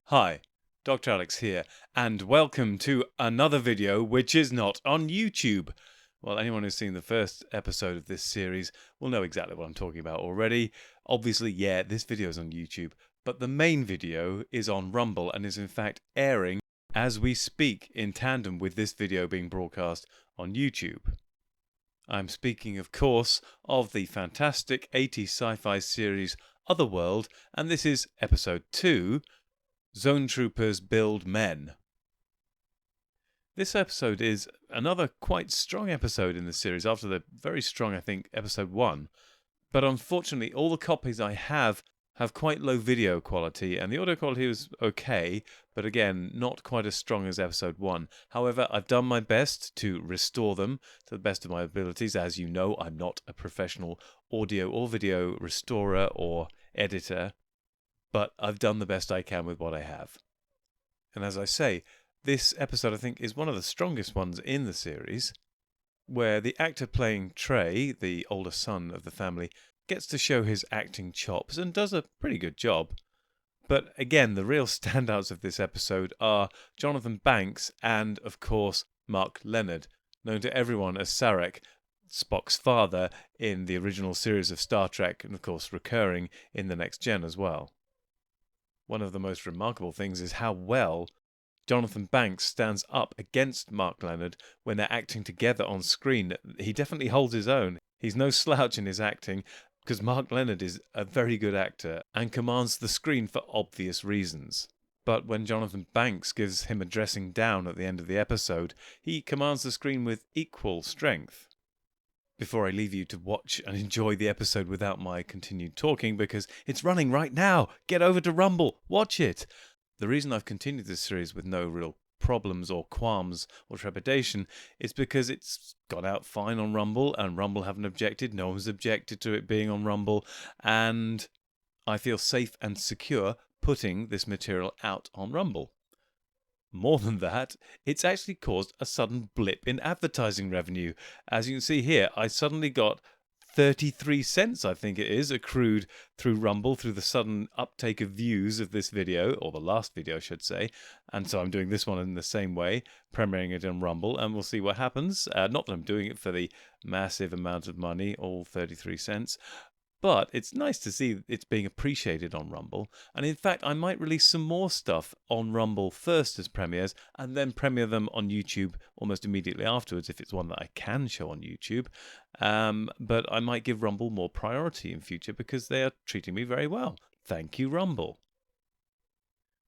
Hi, Dr. Alex here, and welcome to another video which is not on YouTube. Well, anyone who's seen the first episode of this series will know exactly what I'm talking about already. Obviously, yeah, this video is on YouTube, but the main video is on Rumble and is in fact airing as we speak in tandem with this video being broadcast on YouTube. I'm speaking, of course, of the fantastic 80s sci-fi series Otherworld, and this is episode 2, Zone Troopers Build Men. This episode is another quite strong episode in the series after the very strong, I think, episode 1. But unfortunately, all the copies I have quite low video quality, and the audio quality was okay, but again, not quite as strong as episode 1. However, I've done my best to restore them to the best of my abilities. As you know, I'm not a professional audio or video restorer or editor, but I've done the best I can with what I have. And as I say, this episode I think is one of the strongest ones in the series, where the actor playing Trey, the older son of the family, gets to show his acting chops and does a pretty good job. But again, the real standouts of this episode are Jonathan Banks and, of course, Mark Leonard, known to everyone as Sarek, Spock's father in the original series of Star Trek, and of course recurring in The Next Gen as well. One of the most remarkable things is how well Jonathan Banks stands up against Mark Leonard when they're acting together on screen. He definitely holds his own. He's no slouch in his acting, because Mark Leonard is a very good actor and commands the screen for obvious reasons. But when Jonathan Banks gives him a dressing down at the end of the episode, he commands the screen with equal strength. Before I leave you to watch and enjoy the episode without my continued talking, because it's running right now, get over to Rumble, watch it! The reason I've continued this series with no real problems or qualms or trepidation is because it's gone out fine on Rumble, and Rumble haven't objected, no one's objected to it being on Rumble, and I feel safe and secure putting this material out on Rumble. More than that, it's actually caused a sudden blip in advertising revenue. As you can see here, I suddenly got 33 cents, I think it is, accrued through Rumble through the sudden uptake of views of this video, or the last video I should say, and so I'm doing this one in the same way, premiering it on Rumble, and we'll see what happens. Not that I'm doing it for the massive amount of money, all 33 cents, but it's nice to see it's being appreciated on Rumble, and in fact I might release some more stuff on Rumble first as premieres, and then premiere them on YouTube almost immediately afterwards if it's one that I can show on YouTube. But I might give Rumble more priority in future because they are treating me very well. Thank you, Rumble.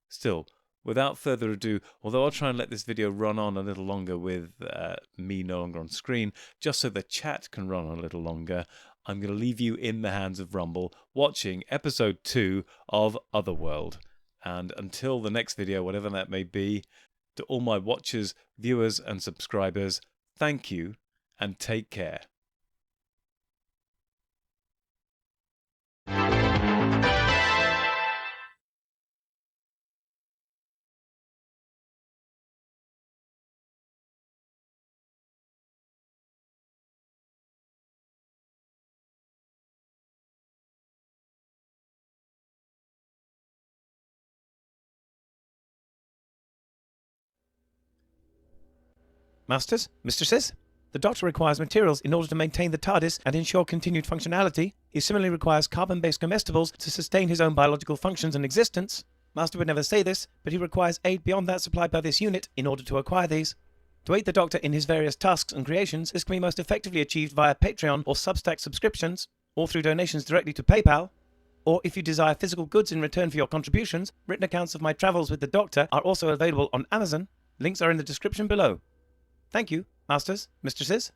Still, without further ado, although I'll try and let this video run on a little longer with me no longer on screen, just so the chat can run on a little longer, I'm going to leave you in the hands of Rumble watching episode 2 of Otherworld. And until the next video, whatever that may be, to all my watchers, viewers and subscribers, thank you and take care. Masters, mistresses, the Doctor requires materials in order to maintain the TARDIS and ensure continued functionality. He similarly requires carbon-based comestibles to sustain his own biological functions and existence. Master would never say this, but he requires aid beyond that supplied by this unit in order to acquire these. To aid the Doctor in his various tasks and creations, this can be most effectively achieved via Patreon or Substack subscriptions, or through donations directly to PayPal. Or if you desire physical goods in return for your contributions, written accounts of my travels with the Doctor are also available on Amazon. Links are in the description below. Thank you, masters, mistresses.